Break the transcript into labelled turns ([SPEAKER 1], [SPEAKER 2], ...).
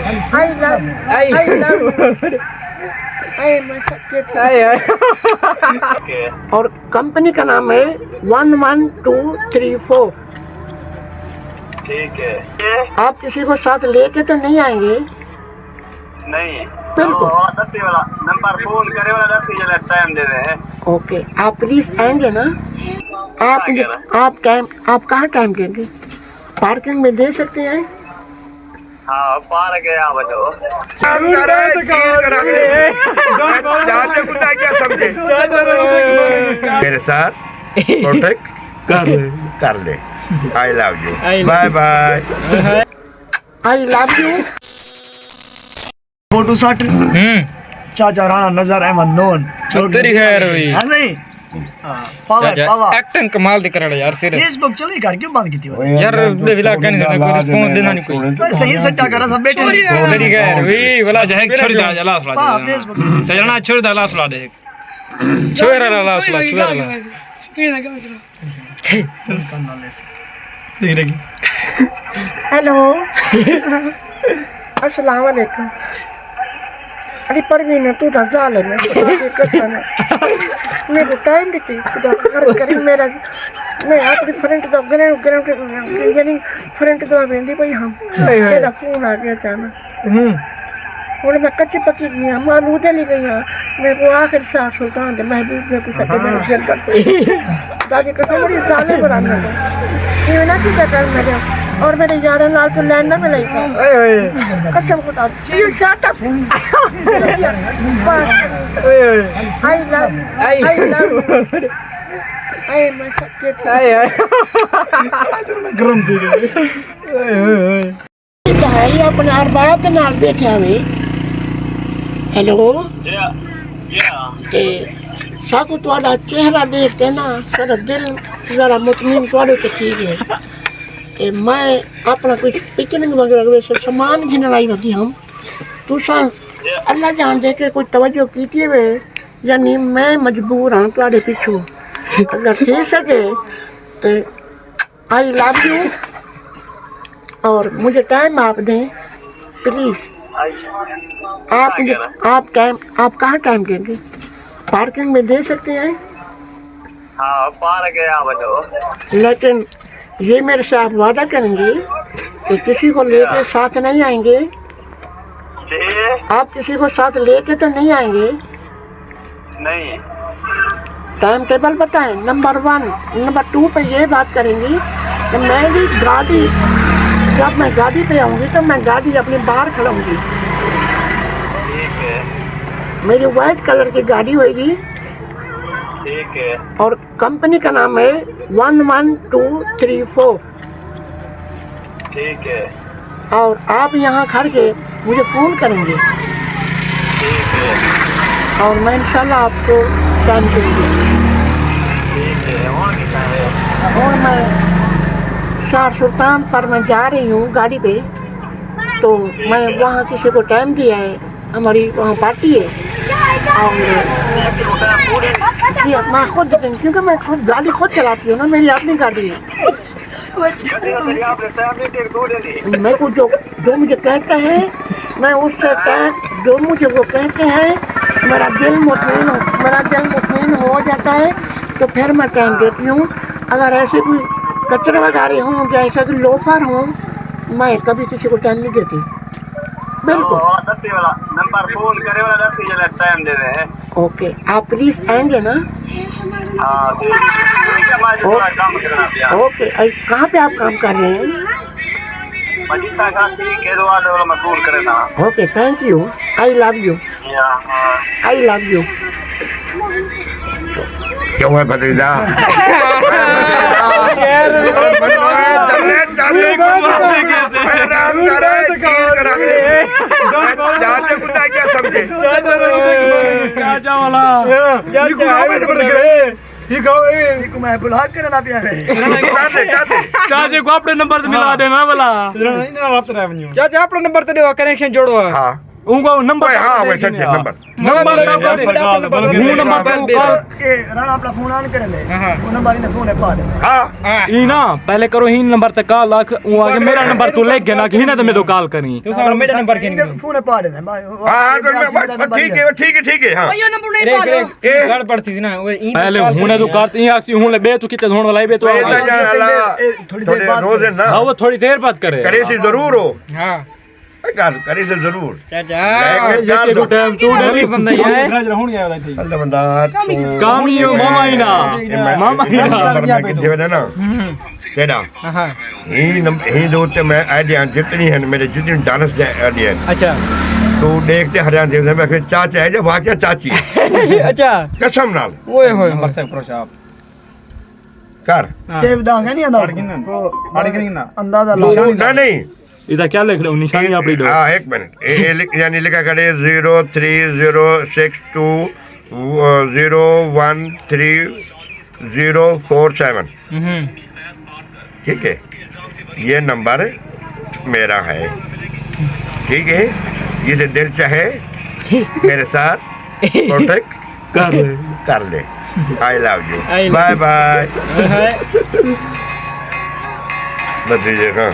[SPEAKER 1] I love you. I love you. I must get और company का नाम है 11234।
[SPEAKER 2] ठीक है।
[SPEAKER 1] आप किसी को साथ लेके तो नहीं आएंगे?
[SPEAKER 2] नहीं
[SPEAKER 1] बिल्कुल।
[SPEAKER 2] दस वाला नंबर फोन करे वाला 10 जला टाइम दे रहे हैं।
[SPEAKER 1] ओके, आप प्लीज आएंगे ना? आप टाइम, आप कहाँ टाइम देंगे? पार्किंग में दे सकते हैं?
[SPEAKER 2] हाँ पार गया बचो।
[SPEAKER 3] जानते कुत्ता क्या समझे मेरे साथ प्रोटेक्ट कर ले। I love you, bye bye.
[SPEAKER 1] I love you.
[SPEAKER 4] Photo shot चाचा राणा नजर अहमद नोन
[SPEAKER 5] तेरी खैर हुई।
[SPEAKER 4] हाँ नहीं पावर पावर
[SPEAKER 5] एक्टिंग कमाल दी कर यार सिर
[SPEAKER 4] फेसबुक चली कर क्यों बंद की थी
[SPEAKER 5] यार बे विला कहने देना कोई रिस्पॉन्स देना नहीं कोई
[SPEAKER 4] सही सट्टा करा सब बैठे
[SPEAKER 5] तेरी खैर हुई वाला जहे छोड़ दा जला सुला
[SPEAKER 4] हां फेसबुक
[SPEAKER 5] दे जना छोड़ दा ला सुला दे छोड़ ला सुला छोड़ ला
[SPEAKER 1] हेलो अस्सलाम वालेकुम। अरे परवीन तू तो जालिम है, खुदा की कसम है। मेरे को टाइम भी थी, खुदा कर करी मेरा मैं अपनी फ्रेंड तो ग्राउंड यानी फ्रेंड तो बेंदी भाई हम तेरा फोन आ गया था ना। और मैं कच्ची पक्की गई हूँ, मालूदे ले गई हूँ। मेरे को आखिर शाह सुल्तान दे महबूब ने कुछ अपने मेरे जेल कर दादी कसम बड़ी जालिम बनाने को ये ना कि कर मेरे और मेरे यार लाल तो लैंड ना मिलाई था कसम खुदा ये shut up. I love I must get
[SPEAKER 5] गरम थी
[SPEAKER 1] है ये अपने अरबाब के नाल बैठे हुए। हेलो ते साकू तुम्हारा चेहरा देखते ना सारा दिल जरा मुतमिन तुम्हारे तो ठीक है। ते मैं अपना कुछ पिकनिक वगैरह वैसे सामान घिन लाई बदी हम तुसा अल्लाह जान दे के कोई तवज्जो कीती है यानी मैं मजबूर हूँ तुम्हारे पीछू अगर थे सके तो आई लव यू और मुझे टाइम आप दें प्लीज। आप मुझे आप टाइम आप कहाँ टाइम देंगे? पार्किंग में दे सकते हैं?
[SPEAKER 2] हाँ पार गया बचो।
[SPEAKER 1] लेकिन ये मेरे से आप वादा करेंगे कि किसी को लेके साथ नहीं आएंगे? आप किसी को साथ लेके तो नहीं आएंगे?
[SPEAKER 2] नहीं
[SPEAKER 1] टाइम टेबल बताएं। नंबर 1 नंबर 2 पे ये बात करेंगी कि मेरी गाड़ी जब मैं गाड़ी पे आऊँगी तो मैं गाड़ी अपनी बाहर खड़ाऊँगी।
[SPEAKER 2] ठीक है
[SPEAKER 1] मेरी वाइट कलर की गाड़ी होगी
[SPEAKER 2] ठीक है
[SPEAKER 1] और कंपनी का नाम है 11234।
[SPEAKER 2] ठीक है
[SPEAKER 1] और आप यहाँ खड़ के मुझे फ़ोन करेंगे
[SPEAKER 2] ठीक है
[SPEAKER 1] और मैं इंशाल्लाह आपको टाइम दूँगी।
[SPEAKER 2] ठीक है और कितना है?
[SPEAKER 1] और मैं शाह सुल्तान पर मैं जा रही हूँ गाड़ी पे तो मैं वहाँ किसी को टाइम दिया है, हमारी वहाँ पार्टी है और जी मैं खुद क्योंकि मैं खुद गाड़ी खुद चलाती हूँ ना, मेरी अपनी गाड़ी है। मेरे को जो मुझे कहते हैं मैं उससे जो मुझे वो कहते हैं मेरा दिल मुतमईन हो जाता है तो फिर मैं टाइम देती हूँ। अगर ऐसे कोई कचरे वगैरह हूँ या ऐसा कोई लोफर हूँ मैं कभी किसी को टाइम नहीं देती। बिल्कुल
[SPEAKER 2] वाला नंबर फोन करे वाला 10 जला टाइम दे रहे हैं।
[SPEAKER 1] ओके, आप प्लीज आएंगे ना?
[SPEAKER 2] हाँ काम करना पिया।
[SPEAKER 1] ओके, कहाँ पे आप काम कर रहे हैं?
[SPEAKER 2] मजीदा का ठीक है वाला मजबूर करे ना।
[SPEAKER 1] Okay, thank you. I love you. I love you.
[SPEAKER 3] क्यों है भतीजा जानते कुत्ता क्या समझे
[SPEAKER 4] मैं बुला कर ना पिया
[SPEAKER 5] चाचे को अपने नंबर से मिला देना बोला चाचा अपना नंबर तो दो कनेक्शन जोड़ो।
[SPEAKER 3] हाँ
[SPEAKER 5] उनको नंबर
[SPEAKER 3] ओए हाँ वैसे नंबर
[SPEAKER 5] नंबर हूं नंबर पे कॉल
[SPEAKER 4] ए राणा अपना फोन ऑन कर ले वो नंबर इने फोन है पा दे
[SPEAKER 3] हाँ
[SPEAKER 5] ई ना पहले करो ही नंबर ते कॉल आख वो आगे मेरा नंबर तू लिख के ना कि ना तो मैं तो कॉल करी
[SPEAKER 4] तो सारा मेरा नंबर के फोन है पा दे भाई
[SPEAKER 3] हाँ ठीक है हाँ
[SPEAKER 6] यो नंबर नहीं पालो
[SPEAKER 5] गड़बड़ थी ना पहले हूं ने तो करती आखसी हूं ले बे तू किते होने वाला बे तो
[SPEAKER 4] थोड़ी देर बाद
[SPEAKER 3] रोज ना
[SPEAKER 5] हां वो थोड़ी देर बाद करे
[SPEAKER 3] करे से जरूर हो
[SPEAKER 5] हां
[SPEAKER 3] करे से जरूर
[SPEAKER 5] चाचा ये को टाइम तू डेली बंदा ही है
[SPEAKER 3] अल्लाह बंदा
[SPEAKER 5] काम ही हो मामा ही ना
[SPEAKER 3] मैं किथे वने ना तेरा
[SPEAKER 5] हां
[SPEAKER 3] ही दो ते मैं आइडिया जितनी है मेरे जितनी डांस आइडिया
[SPEAKER 5] अच्छा
[SPEAKER 3] तू देखते हरियाणा देव में फिर चाचा है जो वाकया चाची
[SPEAKER 5] अच्छा
[SPEAKER 3] कसम नाल
[SPEAKER 5] ओए होए नंबर से अप्रोच आप
[SPEAKER 3] कर
[SPEAKER 4] सेव डांगा नहीं आंदा अंदाजा
[SPEAKER 3] तू ना नहीं
[SPEAKER 5] इधर क्या लिख रहे हो निशानी अपनी दो
[SPEAKER 3] हाँ एक मिनट यानी लिखा करे 030620130047 ठीक है ये नंबर मेरा है ठीक है जिसे दिल चाहे मेरे साथ कॉन्टेक्ट कर ले I love you bye bye बदलीजिएगा